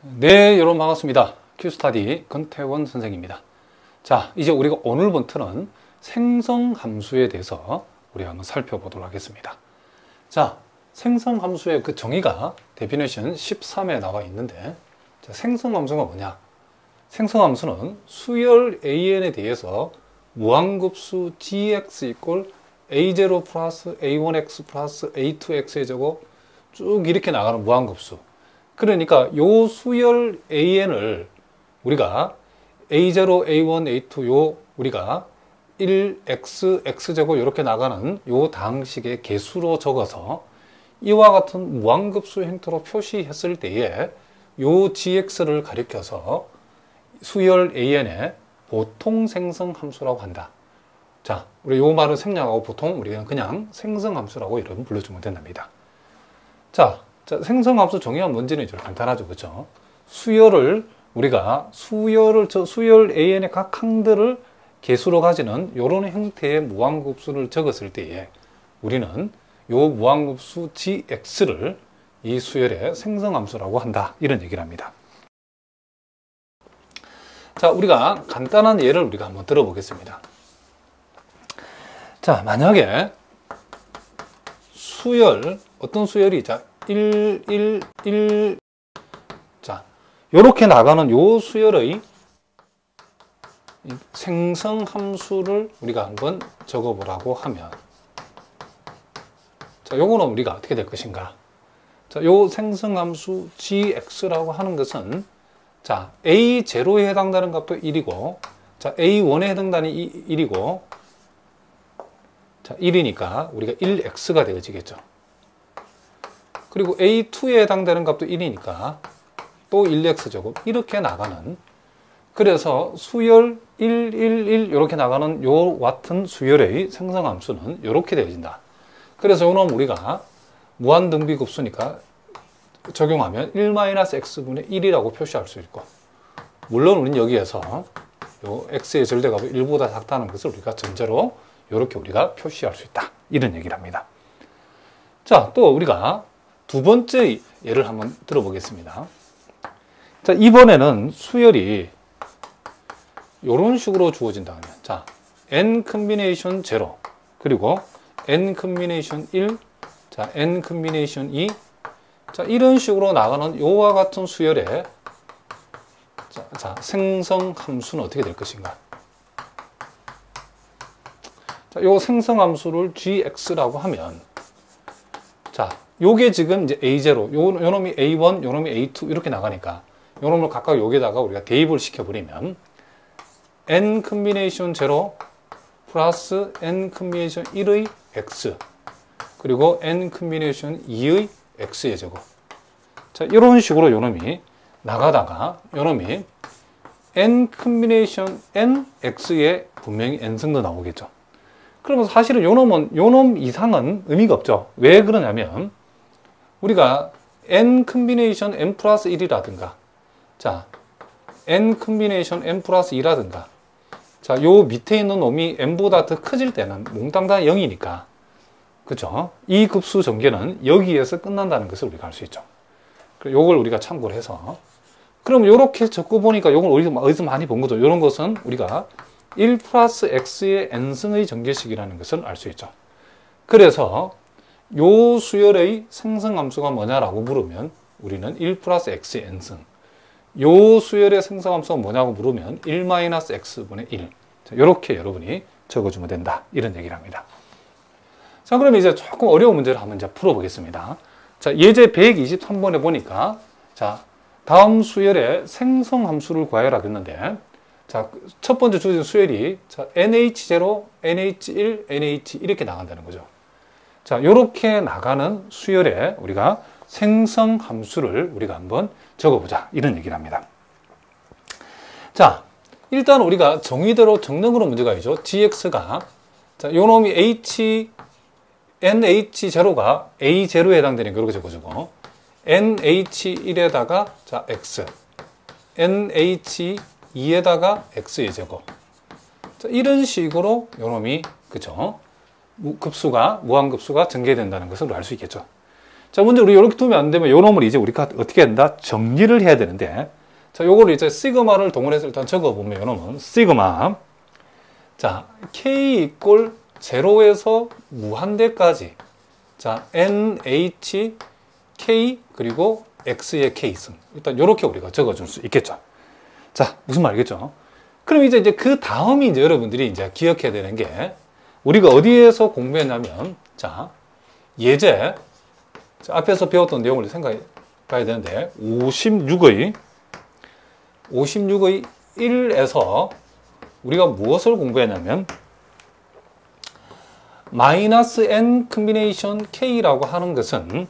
네, 여러분 반갑습니다. 큐스타디 권태원 선생입니다. 자, 이제 우리가 오늘부터는 생성함수에 대해서 우리 한번 살펴보도록 하겠습니다. 자, 생성함수의 그 정의가 데피니션 13에 나와 있는데, 자, 생성함수가 뭐냐? 생성함수는 수열 AN에 대해서 무한급수 gx 이꼴 a0 플러스 a1x 플러스 a2x의 제곱 쭉 이렇게 나가는 무한급수. 그러니까 요 수열 AN을 우리가 A0, A1, A2 요 우리가 1x, x제곱 이렇게 나가는 요 다항식의 개수로 적어서 이와 같은 무한급수 형태로 표시했을 때에 요 gx를 가리켜서 수열 AN의 보통 생성함수라고 한다. 자, 우리 요 말을 생략하고 보통 우리가 그냥 생성함수라고 이름 불러주면 된답니다. 자, 생성함수 정의가 뭔지는 좀 간단하죠, 그렇죠? 수열을 수열 AN의 각 항들을 개수로 가지는 이런 형태의 무한급수를 적었을 때에 우리는 요 무한급수 gx를 이 수열의 생성함수라고 한다, 이런 얘기를 합니다. 자, 우리가 간단한 예를 우리가 한번 들어보겠습니다. 자, 만약에 어떤 수열이 1. 자, 요렇게 나가는 요 수열의 생성함수를 우리가 한번 적어보라고 하면, 자, 요거는 우리가 어떻게 될 것인가? 자, 요 생성함수 gx라고 하는 것은, 자, a0에 해당되는 값도 1이고, 자, a1에 해당되는 1이고, 자, 1이니까 우리가 1x가 되어지겠죠. 그리고 A2에 해당되는 값도 1이니까 또 1x제곱 이렇게 나가는, 그래서 수열 1, 1, 1 이렇게 나가는 요 같은 수열의 생성함수는 이렇게 되어진다. 그래서 요놈 우리가 무한등비급수니까 적용하면 1-x분의 1이라고 표시할 수 있고, 물론 우리는 여기에서 요 x의 절대값이 1보다 작다는 것을 우리가 전제로 이렇게 우리가 표시할 수 있다, 이런 얘기를 합니다. 자, 또 우리가 두 번째 예를 한번 들어보겠습니다. 자, 이번에는 수열이 이런 식으로 주어진다 하면, 자, n 컨비네이션 0, 그리고 n 컨비네이션 1, 자, n 컨비네이션 2, 자, 이런 식으로 나가는 요와 같은 수열의 자, 생성함수는 어떻게 될 것인가? 자, 요 생성함수를 gx라고 하면, 자, 요게 지금 이제 A0, 요 놈이 A1, 요 놈이 A2 이렇게 나가니까 요 놈을 각각 여기다가 우리가 대입을 시켜버리면 n 컨비네이션 0 플러스 n 컨비네이션 1의 x 그리고 n 컨비네이션 2의 x의 제곱. 자, 이런 식으로 요 놈이 나가다가 요 놈이 n 컨비네이션 n x의 분명히 n승도 나오겠죠. 그러면 사실은 요 놈 이상은 의미가 없죠. 왜 그러냐면 우리가 n 컨비네이션 n 플러스 1이라든가, 자, n 컨비네이션 n 플러스 2라든가, 자, 요 밑에 있는 놈이 n보다 더 커질 때는 몽땅 다 0이니까, 그죠? 이 급수 전개는 여기에서 끝난다는 것을 우리가 알 수 있죠. 요걸 우리가 참고를 해서, 그럼 요렇게 적고 보니까 요걸 어디서 많이 본 거죠? 요런 것은 우리가 1 플러스 x의 n승의 전개식이라는 것을 알 수 있죠. 그래서 요 수열의 생성함수가 뭐냐라고 물으면 우리는 1 플러스 x의 n승, 요 수열의 생성함수가 뭐냐고 물으면 1-x분의 1. 자, 요렇게 여러분이 적어주면 된다, 이런 얘기를 합니다. 자, 그럼 이제 조금 어려운 문제를 한번 이제 풀어보겠습니다. 자, 예제 123번에 보니까, 자, 다음 수열의 생성함수를 구하여라 했는데, 자, 첫 번째 주어진 수열이, 자, NH0, NH1, NH 이렇게 나간다는 거죠. 자, 요렇게 나가는 수열에 우리가 생성함수를 우리가 한번 적어보자, 이런 얘기를 합니다. 자, 일단 우리가 정의대로 적는 그런 문제가 있죠. gx가, 자, 요 놈이 NH0가 A0에 해당되니까 이렇게 적어주고, NH1에다가, 자, x, NH2에다가 x의 제곱. 자, 이런 식으로 요 놈이, 그죠? 무한급수가 전개된다는 것을 알 수 있겠죠. 자, 먼저 우리 이렇게 두면 안 되면 요 놈을 이제 우리가 어떻게 한다? 정리를 해야 되는데, 자, 요거를 이제 시그마를 동원해서 일단 적어보면 요 놈은 시그마. 자, K 이꼴 0에서 무한대까지. 자, NH, K, 그리고 X의 K승. 일단 요렇게 우리가 적어줄 수 있겠죠. 자, 무슨 말이겠죠? 그럼 이제 그 다음이 이제 여러분들이 이제 기억해야 되는 게, 우리가 어디에서 공부했냐면, 자, 예제. 자, 앞에서 배웠던 내용을 생각해 봐야 되는데, 56의 1에서 우리가 무엇을 공부했냐면, 마이너스 n 컴비네이션 k라고 하는 것은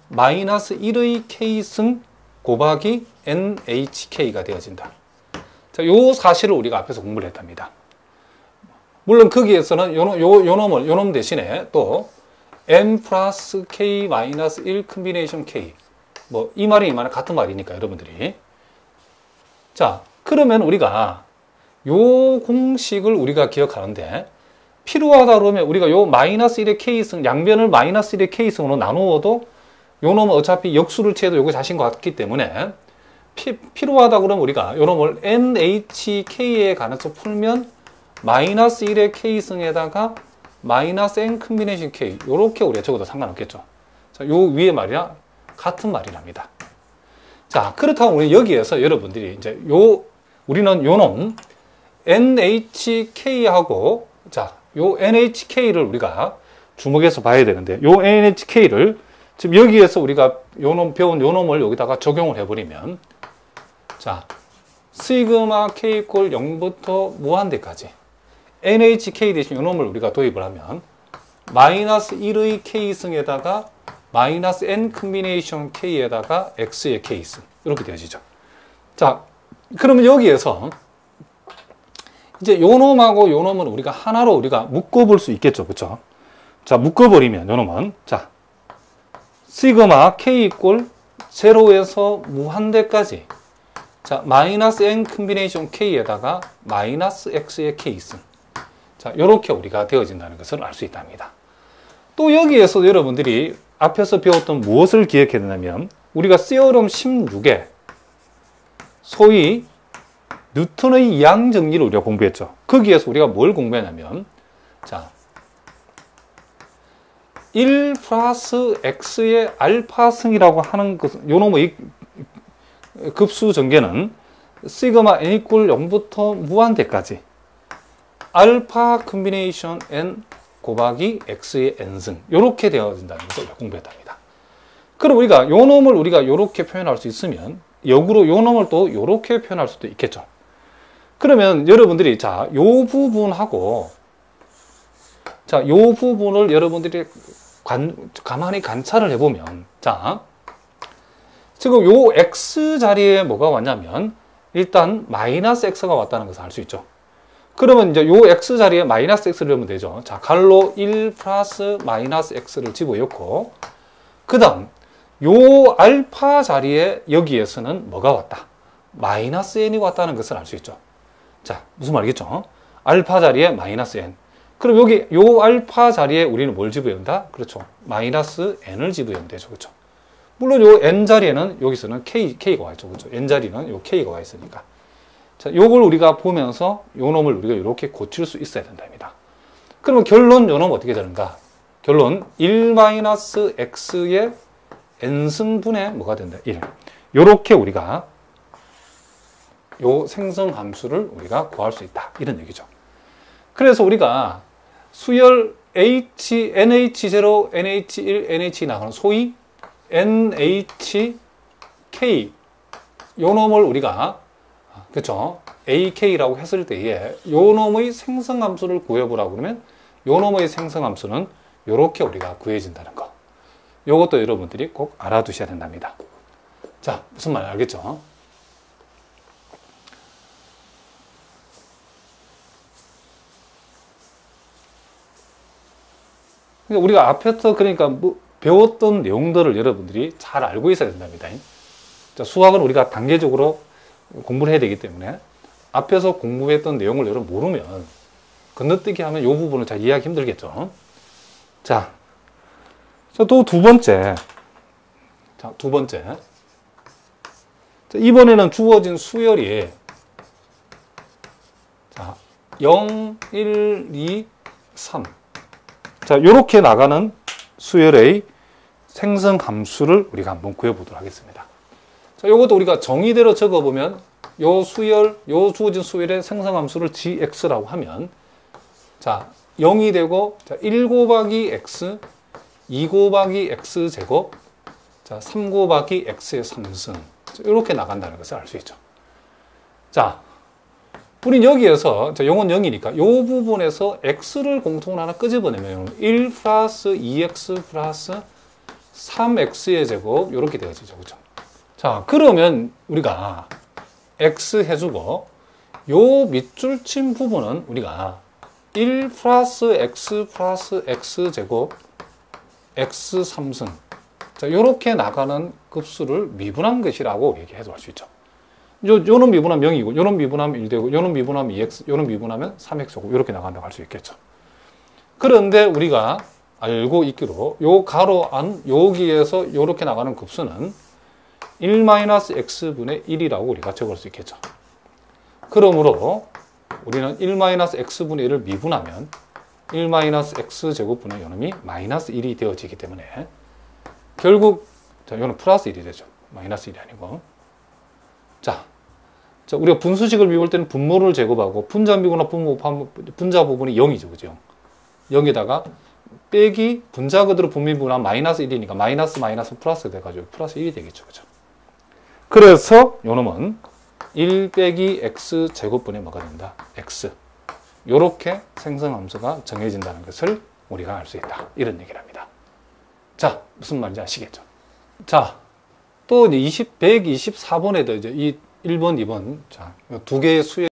마이너스 1의 k승 곱하기 nhk가 되어진다. 자, 요 사실을 우리가 앞에서 공부를 했답니다. 물론 거기에서는 요 놈 대신에 또 n 플러스 k 마이너스 1 컴비네이션 k, 뭐 이 말이 이 말은 같은 말이니까 여러분들이. 자, 그러면 우리가 요 공식을 우리가 기억하는데, 필요하다 그러면 우리가 요 마이너스 1의 k승, 양변을 마이너스 1의 k승으로 나누어도 요 놈은 어차피 역수를 취해도 요거 자신과 같기 때문에 필요하다 그러면 우리가 요 놈을 nhk에 관해서 풀면 마이너스 1의 k승에다가 마이너스 n 컴비네이션 k, 요렇게 우리가 적어도 상관없겠죠. 자, 요 위에 말이랑 같은 말이랍니다. 자, 그렇다면 우리 여기에서 여러분들이 이제 우리는 요 놈 nhk하고, 자, 요 nhk를 우리가 주목해서 봐야 되는데, 요 nhk를 지금 여기에서 우리가 요 놈 배운 요 놈을 여기다가 적용을 해버리면, 자, 시그마 k 이꼴 0부터 무한대까지 nhk 대신 요 놈을 우리가 도입을 하면 마이너스 1의 k승에다가 마이너스 n 컴비네이션 k에다가 x의 k승, 이렇게 되어지죠. 자, 그러면 여기에서 이제 요 놈하고 요 놈은 우리가 하나로 우리가 묶어볼 수 있겠죠. 그쵸? 자, 묶어버리면 요 놈은, 자, 시그마 k 이꼴 0에서 무한대까지, 자, 마이너스 n 컴비네이션 k에다가 마이너스 x의 k승. 자, 요렇게 우리가 되어진다는 것을 알 수 있답니다. 또 여기에서 여러분들이 앞에서 배웠던 무엇을 기억해야 되냐면, 우리가 시어럼 16에 소위 뉴턴의 이항 정리를 우리가 공부했죠. 거기에서 우리가 뭘 공부했냐면, 자, 1 플러스 x의 알파승이라고 하는 것은, 요 놈의 급수 전개는 시그마 n 이꼴 0부터 무한대까지 알파 컴비네이션 n 곱하기 x의 n승, 요렇게 되어진다는 것을 공부했답니다. 그럼 우리가 요 놈을 우리가 요렇게 표현할 수 있으면, 역으로 요 놈을 또 요렇게 표현할 수도 있겠죠. 그러면 여러분들이, 자, 요 부분하고, 자, 요 부분을 여러분들이 가만히 관찰을 해보면, 자, 지금 요 x 자리에 뭐가 왔냐면, 일단 마이너스 x가 왔다는 것을 알 수 있죠. 그러면 이제 요 x 자리에 마이너스 x를 넣으면 되죠. 자, 갈로 1 플러스 마이너스 x를 집어넣고, 그 다음, 요 알파 자리에 여기에서는 뭐가 왔다? 마이너스 n이 왔다는 것을 알 수 있죠. 자, 무슨 말이겠죠? 알파 자리에 마이너스 n. 그럼 여기 요 알파 자리에 우리는 뭘 집어넣는다? 그렇죠. 마이너스 n을 집어넣으면 되죠. 그렇죠. 물론 요 n 자리에는 여기서는 k가 와 있죠. 그렇죠. n 자리는 요 k가 와 있으니까. 자, 요걸 우리가 보면서 요 놈을 우리가 이렇게 고칠 수 있어야 된답니다. 그러면 결론 요 놈 어떻게 되는가? 결론 1-x의 n승분의 뭐가 된다? 1. 요렇게 우리가 요 생성 함수를 우리가 구할 수 있다. 이런 얘기죠. 그래서 우리가 수열 NH0, NH1, NH 나가는 소위 NHK 요 놈을 우리가, 그렇죠? AK라고 했을 때에 요 놈의 생성 함수를 구해보라고 그러면 요 놈의 생성 함수는 요렇게 우리가 구해진다는 거. 요것도 여러분들이 꼭 알아두셔야 된답니다. 자, 무슨 말 알겠죠? 그러니까 우리가 앞에서 그러니까 배웠던 내용들을 여러분들이 잘 알고 있어야 된답니다. 자, 수학은 우리가 단계적으로 공부를 해야 되기 때문에 앞에서 공부했던 내용을 여러분 모르면 건너뛰기 하면 이 부분을 잘 이해하기 힘들겠죠. 자, 또 두 번째. 자, 두 번째. 자, 이번에는 주어진 수열이 자, 0, 1, 2, 3. 자, 요렇게 나가는 수열의 생성 함수를 우리가 한번 구해보도록 하겠습니다. 자, 요것도 우리가 정의대로 적어보면 요 수열, 요 주어진 수열의 생성 함수를 gx라고 하면 자, 0이 되고 자, 1 곱하기 x, 2 곱하기 x 제곱, 자, 3 곱하기 x의 3승. 이렇게 나간다는 것을 알 수 있죠. 자, 우린 여기에서, 자, 요건 0이니까, 요 부분에서 x를 공통으로 하나 끄집어내면, 1 플러스 2x 플러스 3x의 제곱, 이렇게 되어지죠. 그죠? 자, 그러면 우리가 x 해주고, 요 밑줄 친 부분은 우리가 1 플러스 x 제곱, x 3승. 자, 요렇게 나가는 급수를 미분한 것이라고 얘기해도 할 수 있죠. 요놈 미분하면 0이고, 요놈 미분하면 1 되고, 요놈 미분하면 2x, 요놈 미분하면 3x고, 이렇게 나간다고 할 수 있겠죠. 그런데 우리가 알고 있기로, 요 가로 안, 여기에서 요렇게 나가는 급수는 1-x분의 1이라고 우리가 적을 수 있겠죠. 그러므로, 우리는 1-x분의 1을 미분하면, 1-x제곱분의 요놈이 마이너스 1이 되어지기 때문에, 결국, 자, 요는 플러스 1이 되죠. 마이너스 1이 아니고. 자, 우리가 분수식을 미울 때는 분모를 제곱하고 분자 미분하고 분자 부분이 0이죠. 그죠? 0에다가 빼기 분자 그대로 분미분하면 마이너스 1이니까 마이너스 플러스 돼가지고 플러스 1이 되겠죠. 그죠? 그래서 요놈은 1 빼기 x 제곱분의 뭐가 된다? x. 요렇게 생성함수가 정해진다는 것을 우리가 알 수 있다. 이런 얘기를 합니다. 자, 무슨 말인지 아시겠죠? 자, 또 이제 124번에도 이제 이 1번, 2번, 자, 두 개의 수열